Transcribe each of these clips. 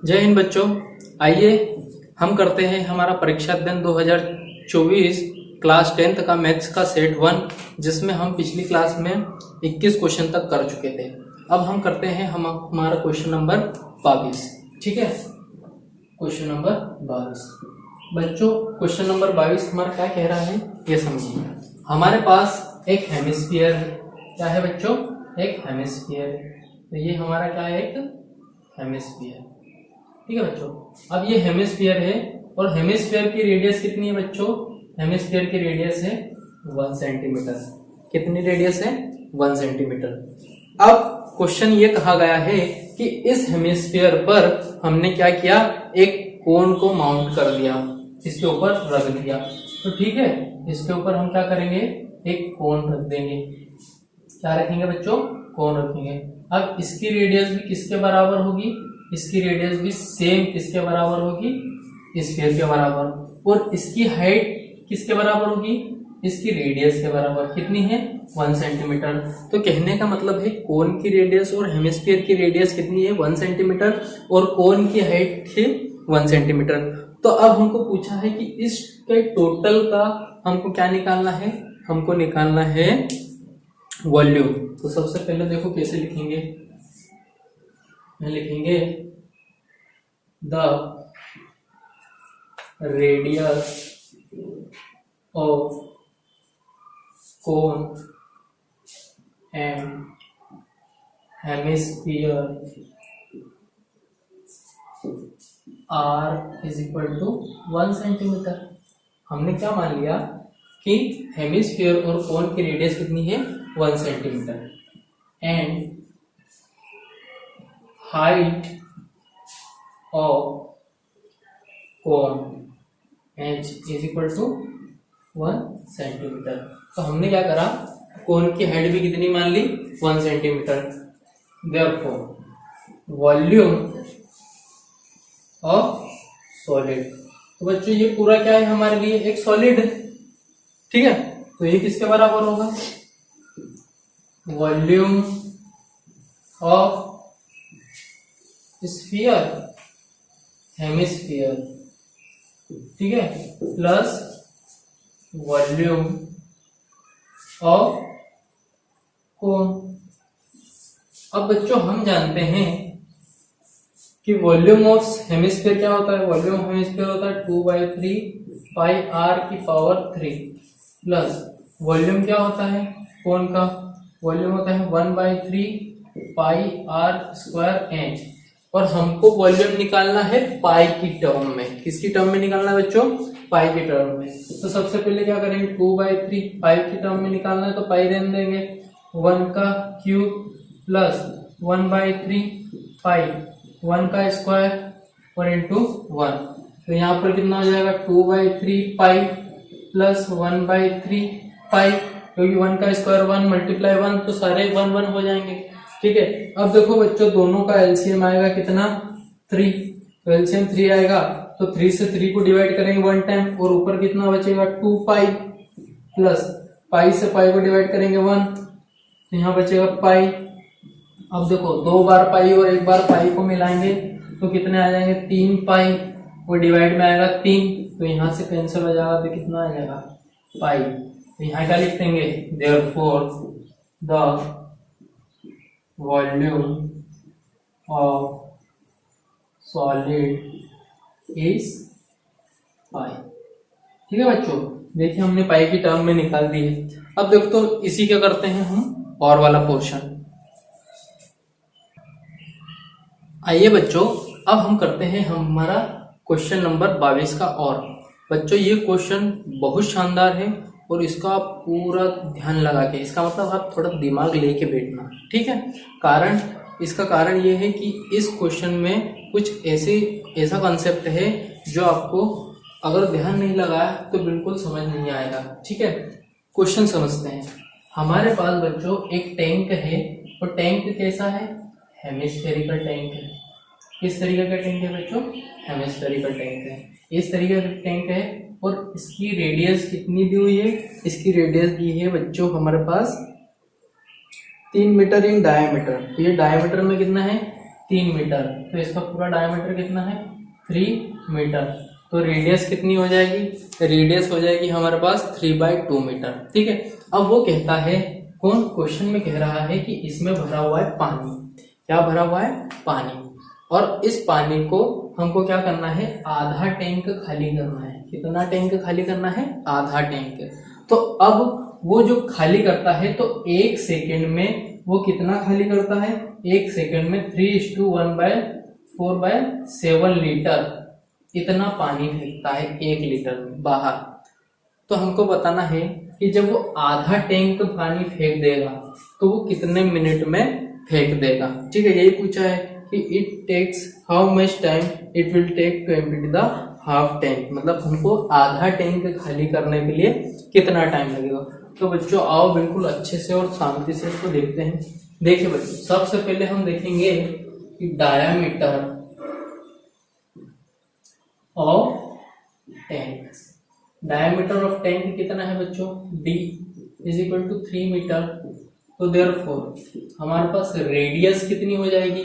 जय हिंद बच्चों। आइए हम करते हैं हमारा परीक्षा दिन 2024 क्लास 10th का मैथ्स का सेट 1, जिसमें हम पिछली क्लास में 21 क्वेश्चन तक कर चुके थे। अब हम करते हैं हमारा क्वेश्चन नंबर 22। ठीक है, क्वेश्चन नंबर 22। बच्चों क्वेश्चन नंबर 22 हमारा क्या कह रहा है ये समझिए। हमारे पास एक हेमिस्फीयर है। क्या है बच्चों? एक हेमिस्फीयर। तो ये हमारा क्या है? एक हेमिस्फीयर। ठीक है बच्चों। अब ये हेमिस्फीयर है और हेमिस्फीयर की रेडियस कितनी है बच्चों? हेमिस्फीयर की रेडियस है 1 सेंटीमीटर। कितनी रेडियस है? 1 सेंटीमीटर। अब क्वेश्चन ये कहा गया है कि इस हेमिस्फीयर पर हमने क्या किया? एक कोन को माउंट कर दिया, इसके ऊपर रख दिया। तो ठीक है, इसके ऊपर हम क्या करेंगे? एक कोन रख देंगे। क्या रखेंगे बच्चों? कोन रखेंगे। अब इसकी रेडियस भी किसके बराबर होगी? इसकी रेडियस भी सेम किसके बराबर होगी? स्फीयर के बराबर। और इसकी हाइट किसके बराबर होगी? इसकी रेडियस के बराबर। कितनी है? 1 सेंटीमीटर। तो कहने का मतलब है कोन की रेडियस और हेमिस्फीयर की रेडियस कितनी है? 1 सेंटीमीटर और कोन की हाइट है 1 सेंटीमीटर। तो अब हमको पूछा है कि इसके टोटल का हमको क्या निकालना है? हमको निकालना है वॉल्यूम। तो सबसे पहले देखो कैसे लिखेंगे। लिखेंगे the radius of cone and hemisphere R is equal to 1 centimetre. हमने क्या मान लिया कि हेमिस्फीयर और कोन की रेडियस कितनी है? 1 centimetre. And height of cone h is equal to 1 centimetre. तो हमने क्या करा? कोन की हाइट भी कितनी मान ली? 1 centimetre. Therefore volume of solid. तो बच्चों ये पूरा क्या है हमारे लिए? एक सॉलिड। ठीक है, तो ये किसके बराबर होगा? वॉल्यूम ऑफ स्फीयर, हेमिस्फीयर, ठीक है, प्लस वॉल्यूम ऑफ कोन। अब बच्चों हम जानते हैं कि वॉल्यूम ऑफ हेमिस्फीयर क्या होता है? वॉल्यूम ऑफ हेमिस्फीयर होता है 2/3 पाई आर की पावर 3 प्लस वॉल्यूम क्या होता है कोन का? वॉल्यूम होता है 1/3 पाई आर स्क्वायर एच। और हमको वॉल्यूम निकालना है पाई की टर्म में। किसकी टर्म में निकालना है बच्चों? पाई की टर्म में। तो सबसे पहले क्या करेंगे? 2/3 पाई की टर्म में निकालना है तो पाई रहने देंगे। 1 का क्यूब प्लस 1/3 पाई 1 का स्क्वायर और इंटू 1। तो यहाँ पर कितना हो जाएगा? 2/3 पाई प्लस 1/3 पाई, क्योंकि 1 का स्क्वायर 1 मल्टीप्लाई 1 तो सारे 1 1 हो जाएंगे। ठीक है, अब देखो बच्चों दोनों का एलसीएम आएगा कितना? 3। तो एलसीएम 3 आएगा तो 3 से 3 को डिवाइड करेंगे 1 टाइम और ऊपर कितना बचेगा? 2 पाई प्लस पाई से पाई को डिवाइड करेंगे 1, तो यहाँ बचेगा पाई। अब देखो 2 बार पाई और 1 बार पाई को मिलाएंगे तो कितने आ जाएंगे? 3 पाई और डिवाइड में आएगा 3, तो यहाँ से कैंसिल हो जाएगा तो कितना आ जाएगा? पाई। तो यहाँ क्या लिख देंगे? Therefore the volume of solid is pi. ठीक है बच्चों, देखिए हमने पाई की टर्म में निकाल दी है। अब देखो तो इसी क्या करते हैं हम और वाला पोर्शन। आइए बच्चों अब हम करते हैं हमारा क्वेश्चन नंबर 22 का। और बच्चों ये क्वेश्चन बहुत शानदार है और इसका आप पूरा ध्यान लगा के, इसका मतलब आप थोड़ा दिमाग लेके बैठना। ठीक है, इसका कारण ये है कि इस क्वेश्चन में कुछ ऐसा कॉन्सेप्ट है जो आपको अगर ध्यान नहीं लगाया तो बिल्कुल समझ नहीं आएगा। ठीक है, क्वेश्चन समझते हैं। हमारे पास बच्चों एक टैंक है और टैंक कैसा है? हेमिस्फेरिकल टैंक है। किस तरीके का टैंक है बच्चों? हेमिस्फेरिकल टैंक है। इस तरीके का टैंक है और इसकी रेडियस कितनी दी हुई है? इसकी रेडियस दी है बच्चों हमारे पास 3 मीटर इन डायमीटर। तो ये डायमीटर में कितना है? 3 मीटर, तो इसका पूरा डायमीटर कितना है 3 मीटर। तो रेडियस कितनी हो जाएगी, रेडियस हो जाएगी हमारे पास 3/2 मीटर। ठीक है, अब वो कहता है, कौन क्वेश्चन में कह रहा है कि इसमें भरा हुआ है पानी। क्या भरा हुआ है, पानी, और इस पानी को हमको क्या करना है, आधा टैंक खाली करना है। कितना टैंक खाली करना है, आधा टैंक। तो अब वो जो खाली करता है तो 1 सेकेंड में वो कितना खाली करता है, 1 सेकेंड में 3:1/4/7 लीटर इतना पानी फेंकता है 1 लीटर में बाहर। तो हमको बताना है कि जब वो आधा टैंक पानी फेंक देगा तो वो कितने मिनट में फेंक देगा। ठीक है, यही पूछा है कि it takes how much time it will take to empty the half tank, मतलब हमको आधा टैंक खाली करने के लिए कितना टाइम लगेगा। तो बच्चों आओ बिल्कुल अच्छे से और शांति से इसको देखते हैं। देखिए बच्चों, सबसे पहले हम देखेंगे कि diameter of tank, diameter of tank कितना है बच्चों, d = 3 मीटर। तो देयरफॉर हमारे पास रेडियस कितनी हो जाएगी,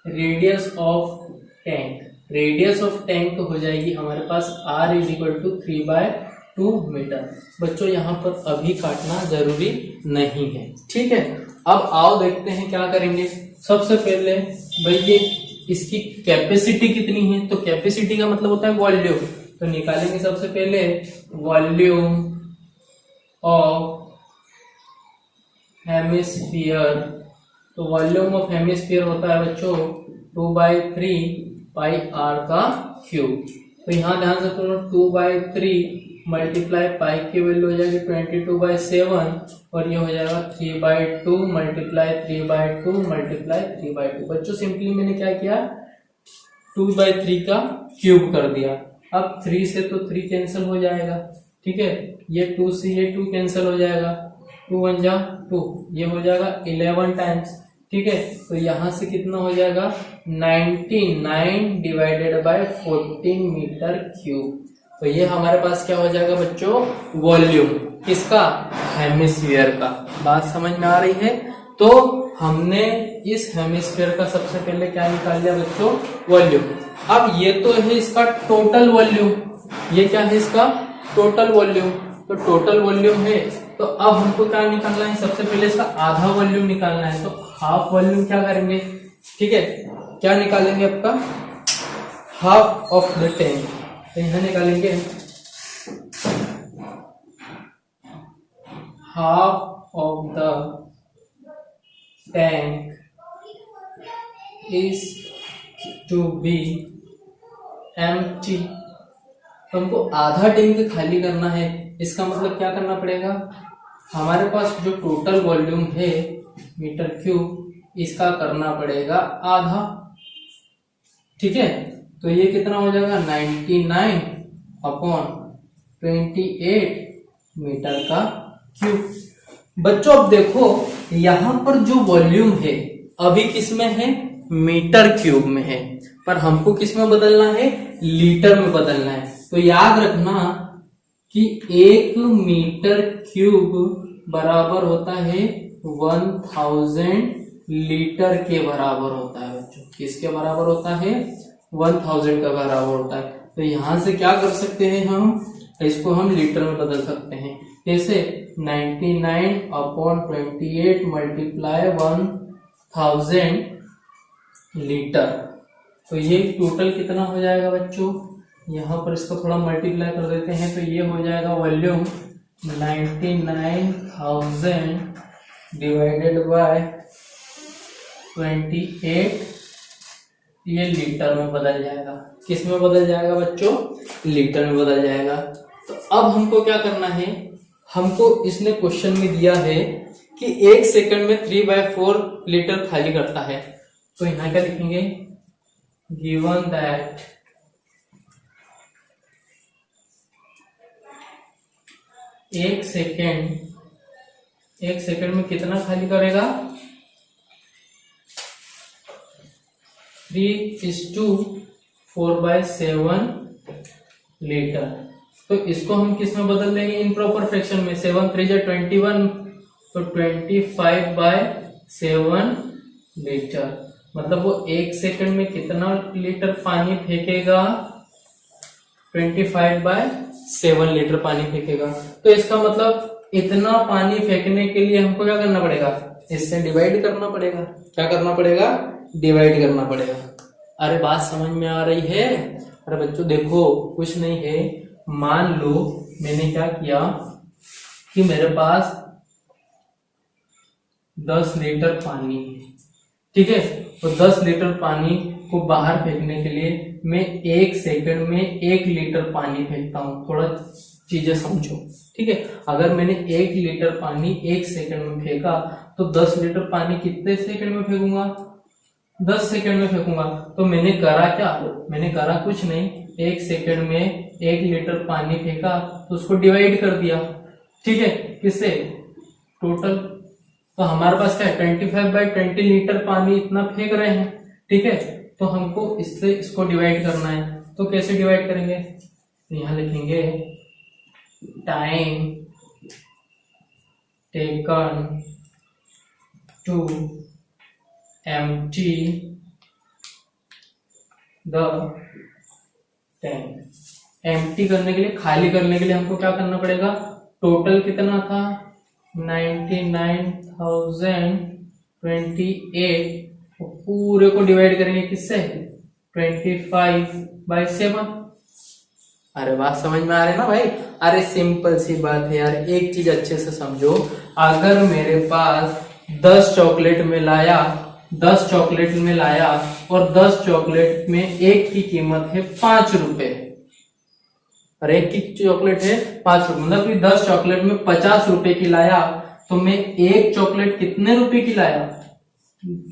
radius of tank, radius of tank हो जाएगी हमारे पास r = 3/2 मीटर। बच्चों यहाँ पर अभी काटना जरूरी नहीं है। ठीक है, अब आओ देखते हैं क्या करेंगे। सबसे पहले भाई ये इसकी कैपेसिटी कितनी है, तो कैपेसिटी का मतलब होता है वॉल्यूम। तो निकालेंगे सबसे पहले वॉल्यूम ऑफ हेमिस्फीयर। तो वॉल्यूम ऑफ हेमिस्फीयर होता है बच्चों 2/3πr²। तो यहाँ ध्यान से करो, 2/3 मल्टीप्लाई पाई की वैल्यू हो जाएगी 22/7 और ये हो जाएगा 3/2 मल्टीप्लाई 3/2 मल्टीप्लाई 3/2। बच्चों सिंपली मैंने क्या किया, 2/3 का क्यूब कर दिया। अब 3 से तो 3 कैंसिल हो जाएगा। ठीक है, ये 2 से ये 2 कैंसिल हो जाएगा, 2 × 1 = 2, ये हो जाएगा 11 टाइम्स। ठीक है, तो यहाँ से कितना हो जाएगा 99/14 मीटर क्यूब। तो ये हमारे पास क्या हो जाएगा बच्चों, वॉल्यूम किसका, हेमिस्फीयर का। बात समझ में आ रही है। तो हमने इस हेमिस्फीयर का सबसे पहले क्या निकाल लिया बच्चों, वॉल्यूम। अब ये तो है इसका टोटल वॉल्यूम, ये क्या है इसका टोटल वॉल्यूम। तो टोटल वॉल्यूम है, तो अब हमको क्या निकालना है, सबसे पहले इसका आधा वॉल्यूम निकालना है। तो हाफ वॉल्यूम क्या करेंगे, ठीक है, क्या निकालेंगे आपका, हाफ ऑफ द टैंक। तो यहां निकालेंगे half of the tank is to be empty. तो हमको आधा टैंक खाली करना है, इसका मतलब क्या करना पड़ेगा, हमारे पास जो टोटल वॉल्यूम है मीटर क्यूब, इसका करना पड़ेगा आधा। ठीक है, तो ये कितना हो जाएगा 99/28 मीटर का क्यूब। बच्चों अब देखो यहां पर जो वॉल्यूम है अभी किस में है, मीटर क्यूब में है, पर हमको किस में बदलना है, लीटर में बदलना है। तो याद रखना कि 1 मीटर क्यूब बराबर होता है 1000 लीटर के बराबर होता है बच्चों। किसके बराबर होता है, 1000 का बराबर होता है। तो यहां से क्या कर सकते हैं हम, इसको हम लीटर में बदल सकते हैं। कैसे, 99/28 मल्टीप्लाई 1000 लीटर। तो ये टोटल कितना हो जाएगा बच्चों, यहाँ पर इसको थोड़ा मल्टीप्लाई कर देते हैं, तो ये हो जाएगा वॉल्यूम 99,000 डिवाइडेड बाय 28, ये लीटर में बदल जाएगा। किस में बदल जाएगा बच्चों, लीटर में बदल जाएगा। तो अब हमको क्या करना है, हमको इसने क्वेश्चन में दिया है कि 1 सेकंड में 3/4 लीटर खाली करता है। तो यहाँ क्या लिखेंगे, गिवन दैट एक सेकंड में कितना खाली करेगा, 3:4/7 लीटर। तो इसको हम किस में बदल देंगे, इम्प्रॉपर फ्रैक्शन में। 7 3 = 21, तो 25/7 लीटर। मतलब वो 1 सेकंड में कितना लीटर पानी फेंकेगा, 25/7 लीटर पानी फेंकेगा। तो इसका मतलब इतना पानी फेंकने के लिए हमको क्या करना पड़ेगा, इससे डिवाइड करना पड़ेगा। क्या करना पड़ेगा, डिवाइड करना पड़ेगा। अरे बात समझ में आ रही है? अरे बच्चों देखो, कुछ नहीं है, मान लो मैंने क्या किया कि मेरे पास 10 लीटर पानी है, ठीक है। तो 10 लीटर पानी को बाहर फेंकने के लिए मैं 1 सेकंड में 1 लीटर पानी फेंकता हूँ। थोड़ा चीजें समझो, ठीक है। अगर मैंने 1 लीटर पानी 1 सेकंड में फेंका तो 10 लीटर पानी कितने सेकंड में फेंकूंगा, 10 सेकंड में फेंकूंगा। तो मैंने करा क्या, मैंने करा कुछ नहीं, 1 सेकंड में 1 लीटर पानी फेंका तो उसको डिवाइड कर दिया, ठीक है, किससे, टोटल। तो हमारे पास क्या है, 25/20 लीटर पानी इतना फेंक रहे हैं, ठीक है। तो हमको इससे इसको डिवाइड करना है। तो कैसे डिवाइड करेंगे, तो यहां लिखेंगे time taken to empty the tank. Empty करने के लिए, खाली करने के लिए हमको क्या करना पड़ेगा, टोटल कितना था 99,028, पूरे को डिवाइड करेंगे किससे, 25/7। अरे बात समझ में आ रही है ना भाई? अरे सिंपल सी बात है यार, एक चीज अच्छे से समझो। अगर मेरे पास 10 चॉकलेट में लाया और 10 चॉकलेट में एक की कीमत है 5 रुपए और एक की चॉकलेट है 5 रुपए, मतलब कि 10 चॉकलेट में 50 रुपए की लाया, तो मैं एक चॉकलेट कितने रुपए की लाया,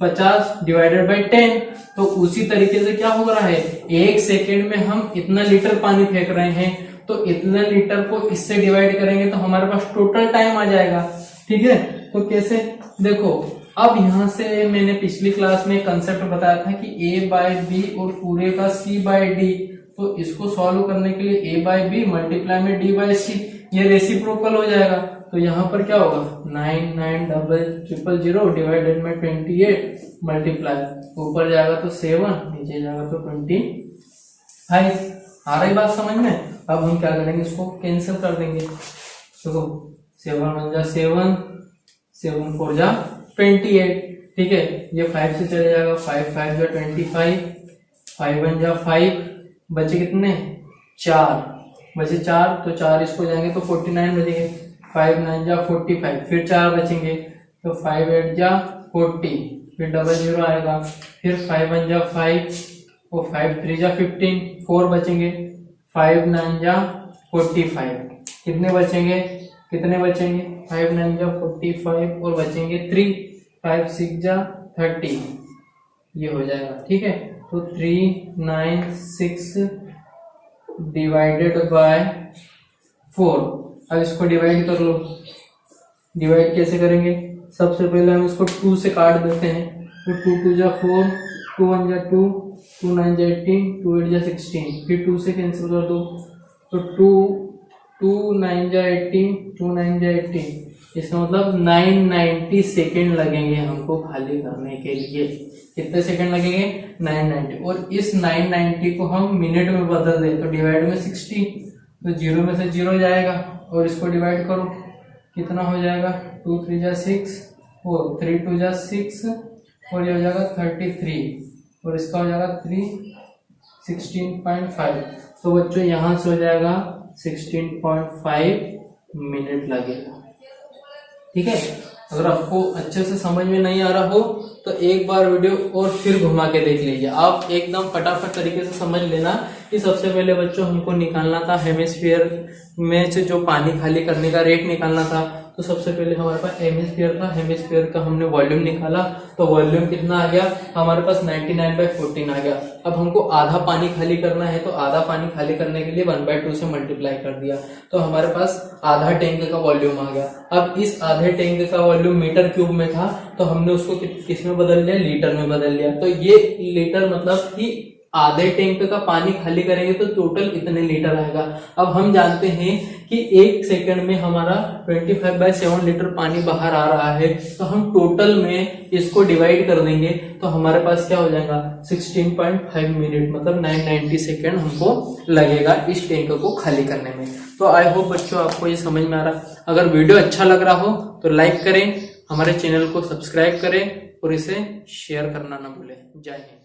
50/10। तो उसी तरीके से क्या हो रहा है, 1 सेकेंड में हम इतना लीटर पानी फेंक रहे हैं, तो इतना लीटर को इससे डिवाइड करेंगे तो हमारे पास टोटल टाइम आ जाएगा, ठीक है। तो कैसे, देखो अब यहां से मैंने पिछली क्लास में कंसेप्ट बताया था कि A/B और पूरे का C/D। तो इसको सॉल्व करने के लिए A/B मल्टीप्लाई में D/C, ये रेसिप्रोकल हो जाएगा। तो यहाँ पर क्या होगा, 99,000 डिवाइडेड में 28 मल्टीप्लाई, ऊपर जाएगा तो 7, नीचे जाएगा तो 25। आ रही बात समझ में? अब हम क्या करेंगे, इसको कैंसिल कर देंगे। देखो 7 × 7, 7 4 × 28, ठीक है। ये 5 से चले जाएगा, 5 5 × 25, 5 1 × 5, बचे कितने, 4 बचे 4, तो 4 इसको जाएंगे तो 49 बचेंगे, 5 9 × 45, फिर 4 बचेंगे, तो 5 8 × 40, फिर 00 आएगा, फिर 5 1 × 5 और 5 3 × 15, 4 बचेंगे, 5 9 × 45, कितने बचेंगे, 5 9 × 45 और बचेंगे 3, 5 6 × 30, ये हो जाएगा, ठीक है। तो 3 9 6 डिवाइडेड बाय 4। अब इसको डिवाइड कर लो। डिवाइड कैसे करेंगे, सबसे पहले हम इसको 2 से काट देते हैं। तो 2 2 × 4, 2 1 × 2, 2 9 × 18, 2 8 × 16, फिर 2 से कैंसिल कर दो, तो 2 9 × 18, 2 9 × 18, इसका मतलब 990 सेकेंड लगेंगे हमको खाली करने के लिए। कितने सेकंड लगेंगे, 990। और इस 990 को हम मिनट में बदल दें तो डिवाइड में 60, तो 0 में से 0 जाएगा और इसको डिवाइड करो, कितना हो जाएगा, 2 3 × 6 और 3 2 × 6 और ये हो जाएगा 33 और इसका हो जाएगा 3 16.5। तो बच्चों यहाँ से हो जाएगा 16.5 मिनट लगेगा, ठीक है। अगर आपको अच्छे से समझ में नहीं आ रहा हो तो एक बार वीडियो और फिर घुमा के देख लीजिए। आप एकदम फटाफट तरीके से समझ लेना कि सबसे पहले बच्चों हमको निकालना था हेमिस्फीयर में से जो पानी खाली करने का रेट निकालना था। तो सबसे पहले हमारे पास हेमिस्फीयर था, हेमिस्फीयर का हमने वॉल्यूम निकाला, तो वॉल्यूम कितना आ गया हमारे पास 99/14 आ गया। अब हमको आधा पानी खाली करना है, तो आधा पानी खाली करने के लिए 1/2 से मल्टीप्लाई कर दिया, तो हमारे पास आधा टैंक का वॉल्यूम आ गया। अब इस आधे टैंक का वॉल्यूम मीटर क्यूब में था, तो हमने उसको किस में बदल लिया, लीटर में बदल लिया। तो ये लीटर मतलब कि आधे टैंक का पानी खाली करेंगे तो टोटल इतने लीटर आएगा। अब हम जानते हैं कि 1 सेकंड में हमारा 25/7 लीटर पानी बाहर आ रहा है, तो हम टोटल में इसको डिवाइड कर देंगे तो हमारे पास क्या हो जाएगा 16.5 मिनट, मतलब 990 सेकंड हमको लगेगा इस टैंक को खाली करने में। तो आई होप बच्चों आपको ये समझ में आ रहा। अगर वीडियो अच्छा लग रहा हो तो लाइक करें, हमारे चैनल को सब्सक्राइब करें और इसे शेयर करना ना भूलें। जय हिंद।